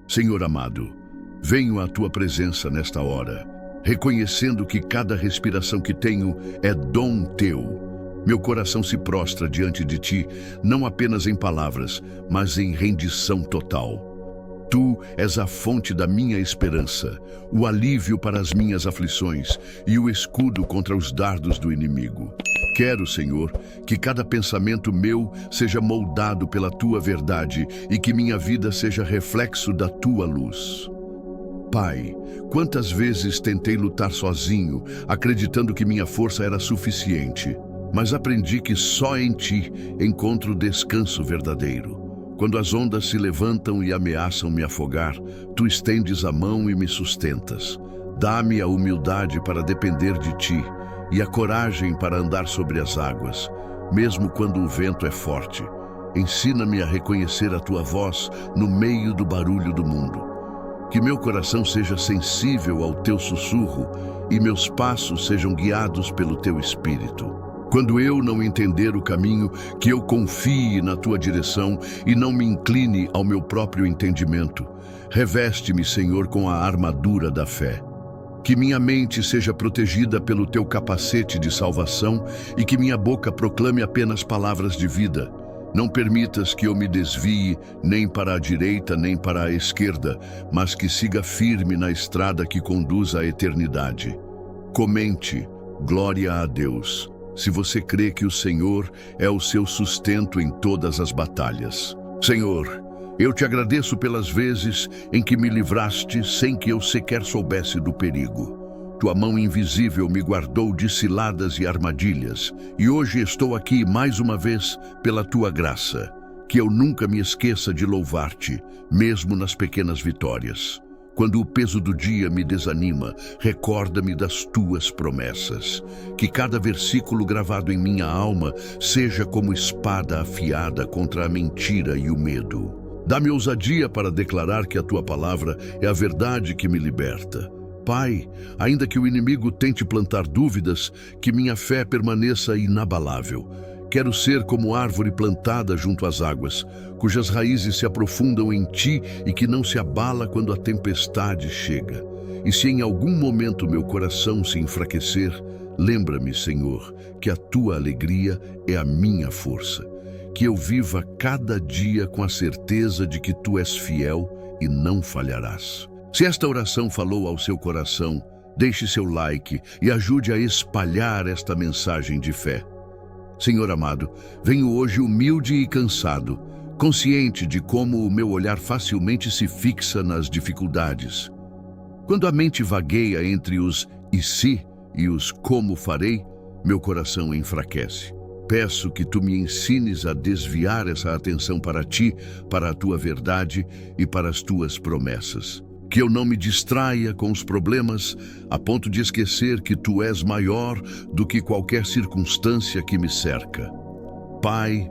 Senhor amado, venho à tua presença nesta hora, reconhecendo que cada respiração que tenho é dom teu. Meu coração se prostra diante de ti, não apenas em palavras, mas em rendição total. Tu és a fonte da minha esperança, o alívio para as minhas aflições e o escudo contra os dardos do inimigo. Quero, Senhor, que cada pensamento meu seja moldado pela tua verdade e que minha vida seja reflexo da tua luz. Pai, quantas vezes tentei lutar sozinho, acreditando que minha força era suficiente, mas aprendi que só em ti encontro descanso verdadeiro. Quando as ondas se levantam e ameaçam me afogar, tu estendes a mão e me sustentas. Dá-me a humildade para depender de ti e a coragem para andar sobre as águas, mesmo quando o vento é forte. Ensina-me a reconhecer a tua voz no meio do barulho do mundo. Que meu coração seja sensível ao teu sussurro e meus passos sejam guiados pelo teu espírito. Quando eu não entender o caminho, que eu confie na tua direção e não me incline ao meu próprio entendimento. Reveste-me, Senhor, com a armadura da fé. Que minha mente seja protegida pelo teu capacete de salvação e que minha boca proclame apenas palavras de vida. Não permitas que eu me desvie nem para a direita nem para a esquerda, mas que siga firme na estrada que conduz à eternidade. Comente, glória a Deus, se você crê que o Senhor é o seu sustento em todas as batalhas. Senhor, eu te agradeço pelas vezes em que me livraste sem que eu sequer soubesse do perigo. Tua mão invisível me guardou de ciladas e armadilhas, e hoje estou aqui mais uma vez pela tua graça. Que eu nunca me esqueça de louvar-te, mesmo nas pequenas vitórias. Quando o peso do dia me desanima, recorda-me das tuas promessas. Que cada versículo gravado em minha alma seja como espada afiada contra a mentira e o medo. Dá-me ousadia para declarar que a tua palavra é a verdade que me liberta. Pai, ainda que o inimigo tente plantar dúvidas, que minha fé permaneça inabalável. Quero ser como árvore plantada junto às águas, cujas raízes se aprofundam em ti e que não se abala quando a tempestade chega. E se em algum momento meu coração se enfraquecer, lembra-me, Senhor, que a tua alegria é a minha força. Que eu viva cada dia com a certeza de que tu és fiel e não falharás. Se esta oração falou ao seu coração, deixe seu like e ajude a espalhar esta mensagem de fé. Senhor amado, venho hoje humilde e cansado, consciente de como o meu olhar facilmente se fixa nas dificuldades. Quando a mente vagueia entre os e se e os como farei, meu coração enfraquece. Peço que tu me ensines a desviar essa atenção para ti, para a tua verdade e para as tuas promessas. Que eu não me distraia com os problemas a ponto de esquecer que tu és maior do que qualquer circunstância que me cerca. Pai,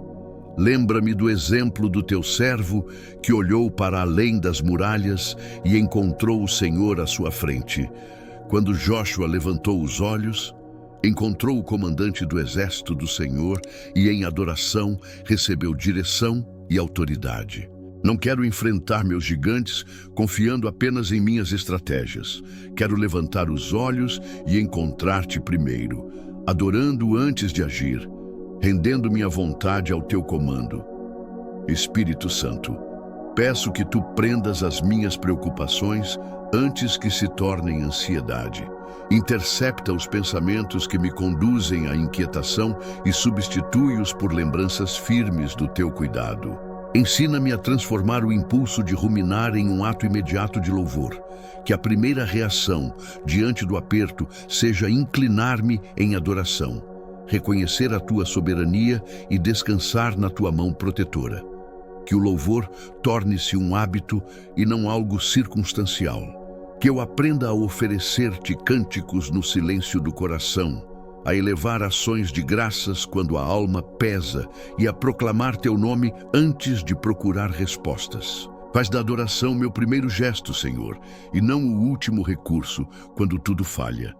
lembra-me do exemplo do teu servo que olhou para além das muralhas e encontrou o Senhor à sua frente. Quando Jóshua levantou os olhos, encontrou o comandante do exército do Senhor e, em adoração, recebeu direção e autoridade. Não quero enfrentar meus gigantes confiando apenas em minhas estratégias. Quero levantar os olhos e encontrar-te primeiro, adorando antes de agir, rendendo minha vontade ao teu comando. Espírito Santo, peço que tu prendas as minhas preocupações antes que se tornem ansiedade. Intercepta os pensamentos que me conduzem à inquietação e substitui-os por lembranças firmes do teu cuidado. Ensina-me a transformar o impulso de ruminar em um ato imediato de louvor. Que a primeira reação diante do aperto seja inclinar-me em adoração, reconhecer a tua soberania e descansar na tua mão protetora. Que o louvor torne-se um hábito e não algo circunstancial. Que eu aprenda a oferecer-te cânticos no silêncio do coração, a elevar ações de graças quando a alma pesa e a proclamar teu nome antes de procurar respostas. Faz da adoração meu primeiro gesto, Senhor, e não o último recurso quando tudo falha.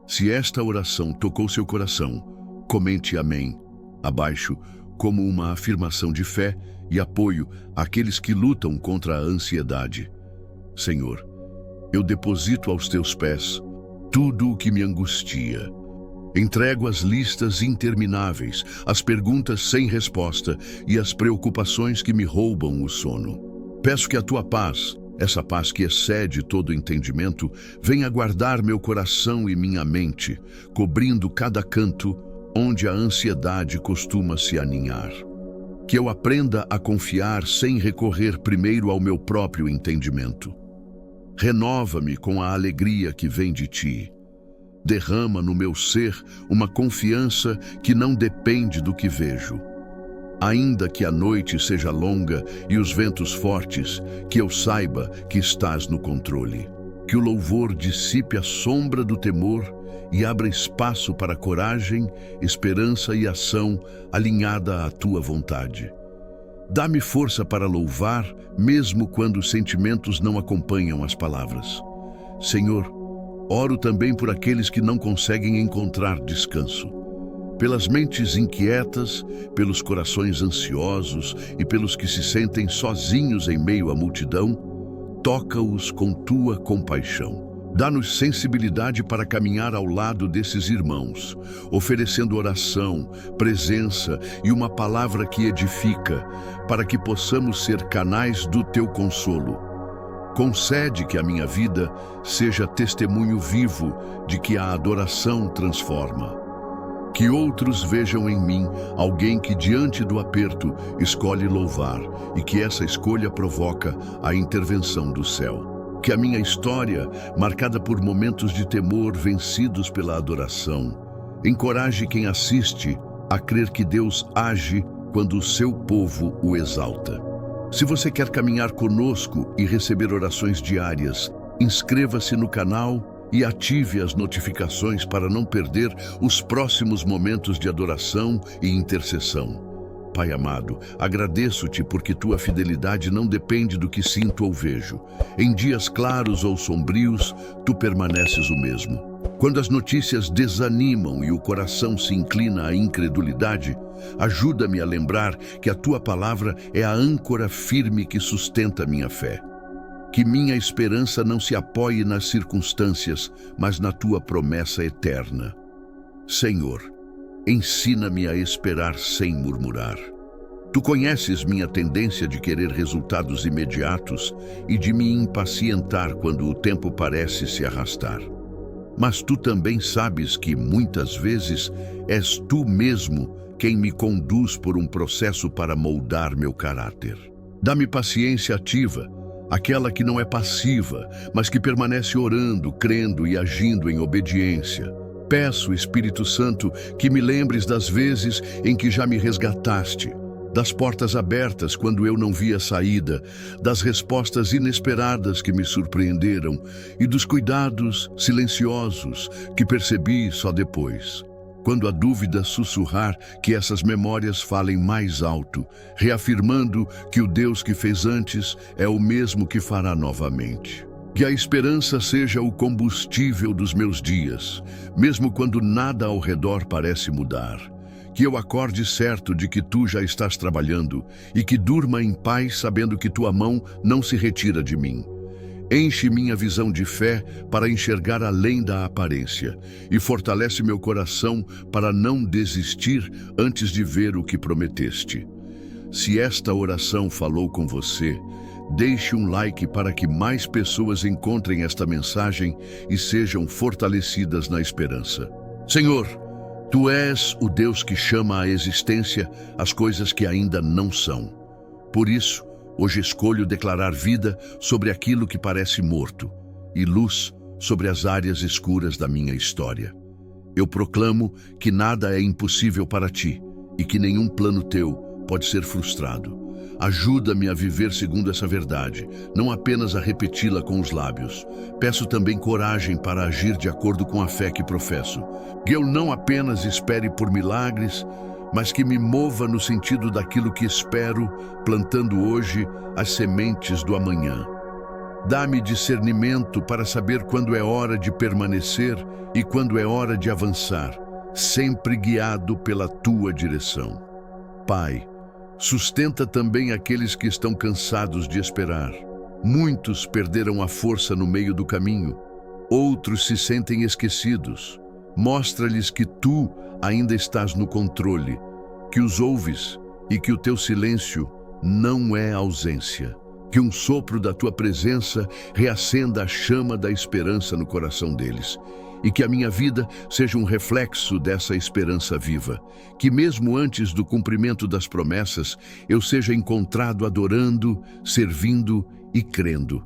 Se esta oração tocou seu coração, comente amém abaixo como uma afirmação de fé e apoio àqueles que lutam contra a ansiedade. Senhor, eu deposito aos teus pés tudo o que me angustia. Entrego as listas intermináveis, as perguntas sem resposta e as preocupações que me roubam o sono. Peço que a tua paz, essa paz que excede todo entendimento, venha guardar meu coração e minha mente, cobrindo cada canto onde a ansiedade costuma se aninhar. Que eu aprenda a confiar sem recorrer primeiro ao meu próprio entendimento. Renova-me com a alegria que vem de ti. Derrama no meu ser uma confiança que não depende do que vejo. Ainda que a noite seja longa e os ventos fortes, que eu saiba que estás no controle. Que o louvor dissipe a sombra do temor e abra espaço para coragem, esperança e ação alinhada à tua vontade. Dá-me força para louvar, mesmo quando os sentimentos não acompanham as palavras. Senhor, oro também por aqueles que não conseguem encontrar descanso. Pelas mentes inquietas, pelos corações ansiosos e pelos que se sentem sozinhos em meio à multidão, toca-os com tua compaixão. Dá-nos sensibilidade para caminhar ao lado desses irmãos, oferecendo oração, presença e uma palavra que edifica, para que possamos ser canais do teu consolo. Concede que a minha vida seja testemunho vivo de que a adoração transforma. Que outros vejam em mim alguém que diante do aperto escolhe louvar e que essa escolha provoca a intervenção do céu. Que a minha história, marcada por momentos de temor vencidos pela adoração, encoraje quem assiste a crer que Deus age quando o seu povo o exalta. Se você quer caminhar conosco e receber orações diárias, inscreva-se no canal e ative as notificações para não perder os próximos momentos de adoração e intercessão. Pai amado, agradeço-te porque tua fidelidade não depende do que sinto ou vejo. Em dias claros ou sombrios, tu permaneces o mesmo. Quando as notícias desanimam e o coração se inclina à incredulidade, ajuda-me a lembrar que a tua palavra é a âncora firme que sustenta minha fé. Que minha esperança não se apoie nas circunstâncias, mas na tua promessa eterna. Senhor, ensina-me a esperar sem murmurar. Tu conheces minha tendência de querer resultados imediatos e de me impacientar quando o tempo parece se arrastar. Mas tu também sabes que, muitas vezes, és tu mesmo quem me conduz por um processo para moldar meu caráter. Dá-me paciência ativa, aquela que não é passiva, mas que permanece orando, crendo e agindo em obediência. Peço, Espírito Santo, que me lembres das vezes em que já me resgataste, das portas abertas quando eu não via saída, das respostas inesperadas que me surpreenderam e dos cuidados silenciosos que percebi só depois. Quando a dúvida sussurrar, que essas memórias falem mais alto, reafirmando que o Deus que fez antes é o mesmo que fará novamente. Que a esperança seja o combustível dos meus dias, mesmo quando nada ao redor parece mudar. Que eu acorde certo de que tu já estás trabalhando e que durma em paz sabendo que tua mão não se retira de mim. Enche minha visão de fé para enxergar além da aparência e fortalece meu coração para não desistir antes de ver o que prometeste. Se esta oração falou com você, deixe um like para que mais pessoas encontrem esta mensagem e sejam fortalecidas na esperança. Senhor, tu és o Deus que chama à existência as coisas que ainda não são. Por isso, hoje escolho declarar vida sobre aquilo que parece morto e luz sobre as áreas escuras da minha história. Eu proclamo que nada é impossível para ti e que nenhum plano teu pode ser frustrado. Ajuda-me a viver segundo essa verdade, não apenas a repeti-la com os lábios. Peço também coragem para agir de acordo com a fé que professo. Que eu não apenas espere por milagres, mas que me mova no sentido daquilo que espero, plantando hoje as sementes do amanhã. Dá-me discernimento para saber quando é hora de permanecer e quando é hora de avançar, sempre guiado pela tua direção. Pai, sustenta também aqueles que estão cansados de esperar. Muitos perderam a força no meio do caminho. Outros se sentem esquecidos. Mostra-lhes que tu ainda estás no controle, que os ouves e que o teu silêncio não é ausência. Que um sopro da tua presença reacenda a chama da esperança no coração deles. E que a minha vida seja um reflexo dessa esperança viva. Que mesmo antes do cumprimento das promessas, eu seja encontrado adorando, servindo e crendo.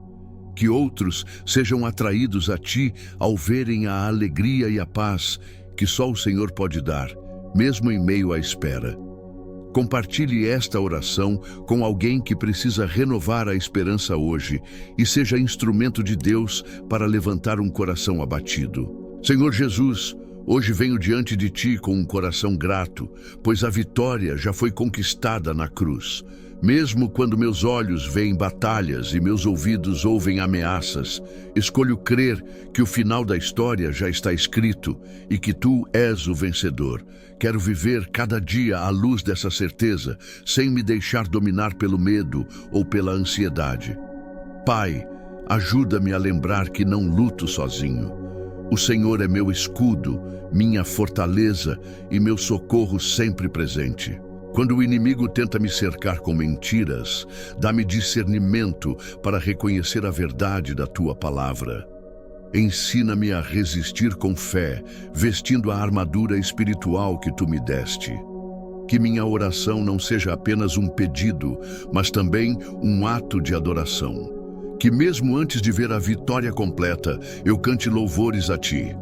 Que outros sejam atraídos a ti ao verem a alegria e a paz que só o Senhor pode dar, mesmo em meio à espera. Compartilhe esta oração com alguém que precisa renovar a esperança hoje e seja instrumento de Deus para levantar um coração abatido. Senhor Jesus, hoje venho diante de Ti com um coração grato, pois a vitória já foi conquistada na cruz. Mesmo quando meus olhos veem batalhas e meus ouvidos ouvem ameaças, escolho crer que o final da história já está escrito e que Tu és o vencedor. Quero viver cada dia à luz dessa certeza, sem me deixar dominar pelo medo ou pela ansiedade. Pai, ajuda-me a lembrar que não luto sozinho. O Senhor é meu escudo, minha fortaleza e meu socorro sempre presente. Quando o inimigo tenta me cercar com mentiras, dá-me discernimento para reconhecer a verdade da Tua palavra. Ensina-me a resistir com fé, vestindo a armadura espiritual que Tu me deste. Que minha oração não seja apenas um pedido, mas também um ato de adoração. Que mesmo antes de ver a vitória completa, eu cante louvores a Ti.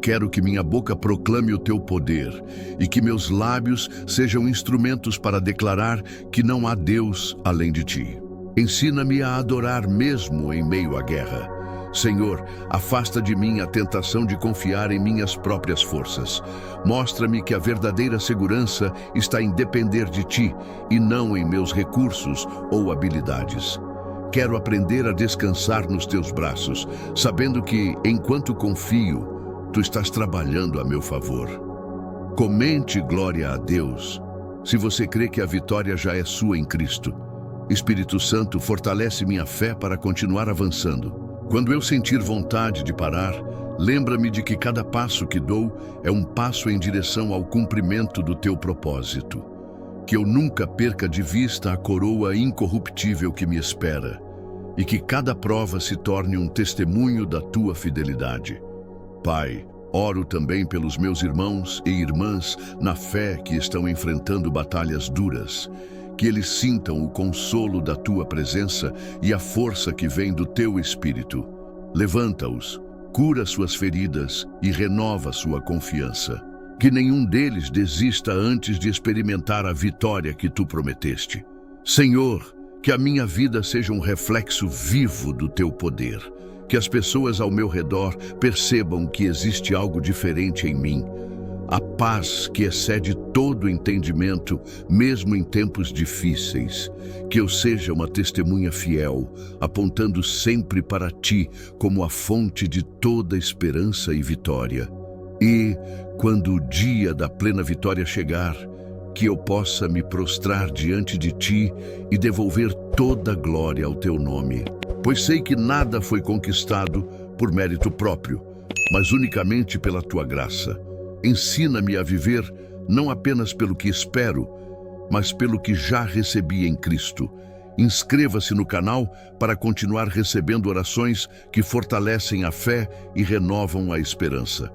Quero que minha boca proclame o Teu poder e que meus lábios sejam instrumentos para declarar que não há Deus além de Ti. Ensina-me a adorar mesmo em meio à guerra. Senhor, afasta de mim a tentação de confiar em minhas próprias forças. Mostra-me que a verdadeira segurança está em depender de Ti e não em meus recursos ou habilidades. Quero aprender a descansar nos Teus braços, sabendo que, enquanto confio, Tu estás trabalhando a meu favor. Comente glória a Deus, se você crê que a vitória já é sua em Cristo. Espírito Santo, fortalece minha fé para continuar avançando. Quando eu sentir vontade de parar, lembra-me de que cada passo que dou é um passo em direção ao cumprimento do Teu propósito. Que eu nunca perca de vista a coroa incorruptível que me espera e que cada prova se torne um testemunho da Tua fidelidade. Pai, oro também pelos meus irmãos e irmãs na fé que estão enfrentando batalhas duras. Que eles sintam o consolo da Tua presença e a força que vem do Teu Espírito. Levanta-os, cura suas feridas e renova sua confiança. Que nenhum deles desista antes de experimentar a vitória que Tu prometeste. Senhor, que a minha vida seja um reflexo vivo do Teu poder. Que as pessoas ao meu redor percebam que existe algo diferente em mim. A paz que excede todo entendimento, mesmo em tempos difíceis. Que eu seja uma testemunha fiel, apontando sempre para Ti como a fonte de toda esperança e vitória. E, quando o dia da plena vitória chegar, que eu possa me prostrar diante de Ti e devolver toda a glória ao Teu nome. Pois sei que nada foi conquistado por mérito próprio, mas unicamente pela Tua graça. Ensina-me a viver não apenas pelo que espero, mas pelo que já recebi em Cristo. Inscreva-se no canal para continuar recebendo orações que fortalecem a fé e renovam a esperança.